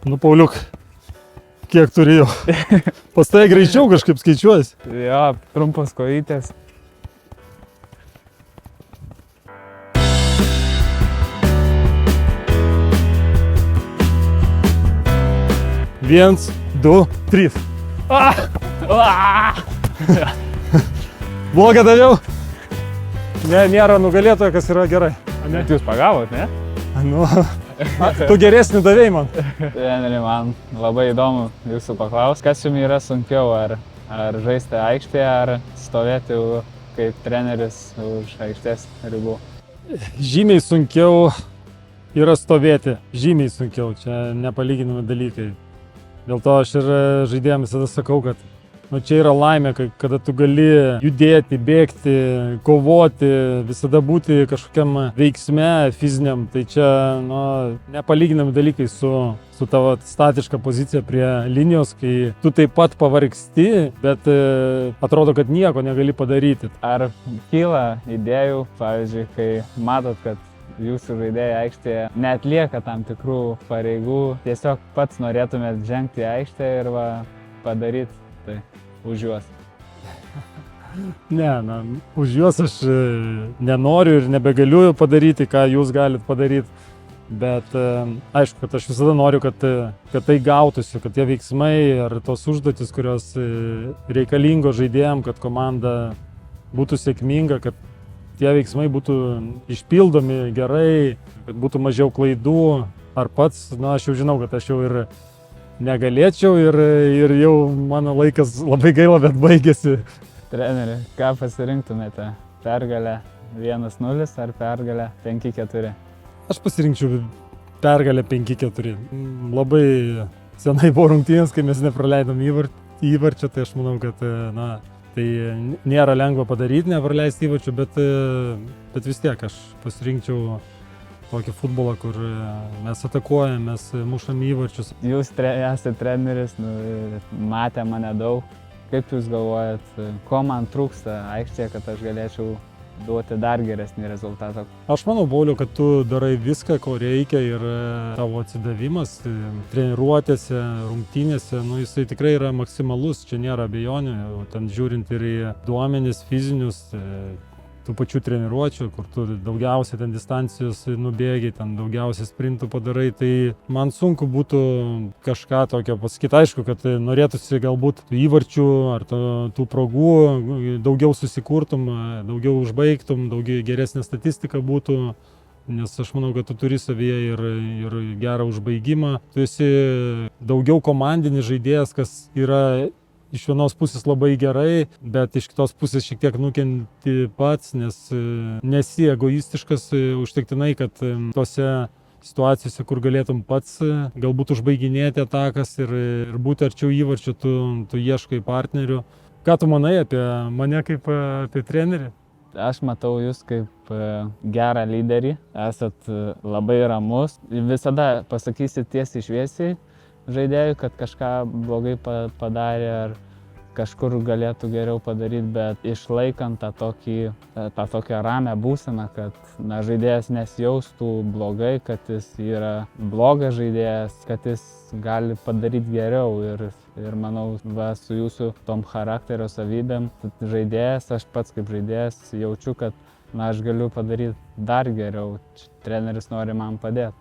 Nu, Pauliuk, kiek turėjau? Pas tai greičiau kažkaip skaičiuosi. Jo, trumpos kojytės. Viens, du, trys. Blogą daviau? Ne, nėra nugalėtojo, kas yra gerai. Net jūs pagavot, ne? Nu, tu geresnį davėjai man. Treneri, man labai įdomu jūsų paklausti, kas jums yra sunkiau, ar žaisti aikštėje, ar stovėti kaip treneris už aikštės ribų. Žymiai sunkiau yra stovėti. Žymiai sunkiau, čia nepalyginami dalykai. Dėl to aš ir žaidėjams visada sakau, kad čia yra laimė, kada tu gali judėti, bėgti, kovoti, visada būti kažkokiam veiksme fiziniam. Tai čia nepalyginami dalykai su tavo statiška pozicija prie linijos, kai tu taip pat pavargsti, bet atrodo, kad nieko negali padaryti. Ar kyla idėjų, pavyzdžiui, kai matot, kad jūsų žaidėjai aikštėje neatlieka tam tikrų pareigų, tiesiog pats norėtumėt žengti į aikštę ir padaryti tai už juos? Ne, už juos aš nenoriu ir nebegaliu padaryti, ką jūs galite padaryti. Bet aišku, kad aš visada noriu, kad tai gautųsi, kad tie veiksmai ar tos užduotis, kurios reikalingos žaidėjams, kad komanda būtų sėkminga, kad tie veiksmai būtų išpildomi gerai, kad būtų mažiau klaidų. Ar pats, aš jau žinau, kad aš jau ir negalėčiau ir jau mano laikas labai gaila, bet baigėsi. Treneri, ką pasirinktumėte? Pergalę 1-0 ar pergalę 5-4? Aš pasirinkčiau pergalę 5-4. Labai senai buvo rungtynės, kai mes nepraleidom įvarčio, tai aš manau, kad tai nėra lengva padaryti, nepraleisti įvarčių, bet vis tiek aš pasirinkčiau tokį futbolą, kur mes atakuojam, mes mušam įvarčius. Jūs esate treneris, matė mane daug. Kaip jūs galvojat, ko man trūksta aikštėje, kad aš galėčiau duoti dar geresnį rezultatą? Aš manau, Pauliau, kad tu darai viską, ko reikia ir tavo atsidavimas treniruotėse, rungtynėse, jisai tikrai yra maksimalus, čia nėra abejonių. Ten žiūrint ir į duomenis fizinius, tų pačių treniruočių, kur tu daugiausiai ten distancijos nubėgi, ten daugiausiai sprintų padarai, tai man sunku būtų kažką tokio pasakyti. Aišku, kad norėtųsi galbūt įvarčių ar tų progų, daugiau susikurtum, daugiau užbaigtum, daugiau geresnė statistika būtų, nes aš manau, kad tu turi savyje ir gerą užbaigimą. Tu esi daugiau komandinis žaidėjas, kas yra iš vienos pusės labai gerai, bet iš kitos pusės šiek tiek nukenti pats, nes nesi egoistiškas užtektinai, kad tose situacijose, kur galėtum pats galbūt užbaiginėti atakas ir būti arčiau įvarčio, tu ieškai partnerių. Ką tu manai apie mane kaip apie trenerį? Aš matau jūs kaip gerą lyderį, esat labai ramus, visada pasakysit tiesiai šviesiai žaidėjui, kad kažką blogai padarė ar kažkur galėtų geriau padaryti, bet išlaikant tą tokią ramią būseną, kad žaidėjas nesijaustų blogai, kad jis yra blogas žaidėjas, kad jis gali padaryti geriau ir manau, su jūsų tom charakterio savybėm žaidėjas, aš pats kaip žaidėjas jaučiu, kad aš galiu padaryti dar geriau, treneris nori man padėti.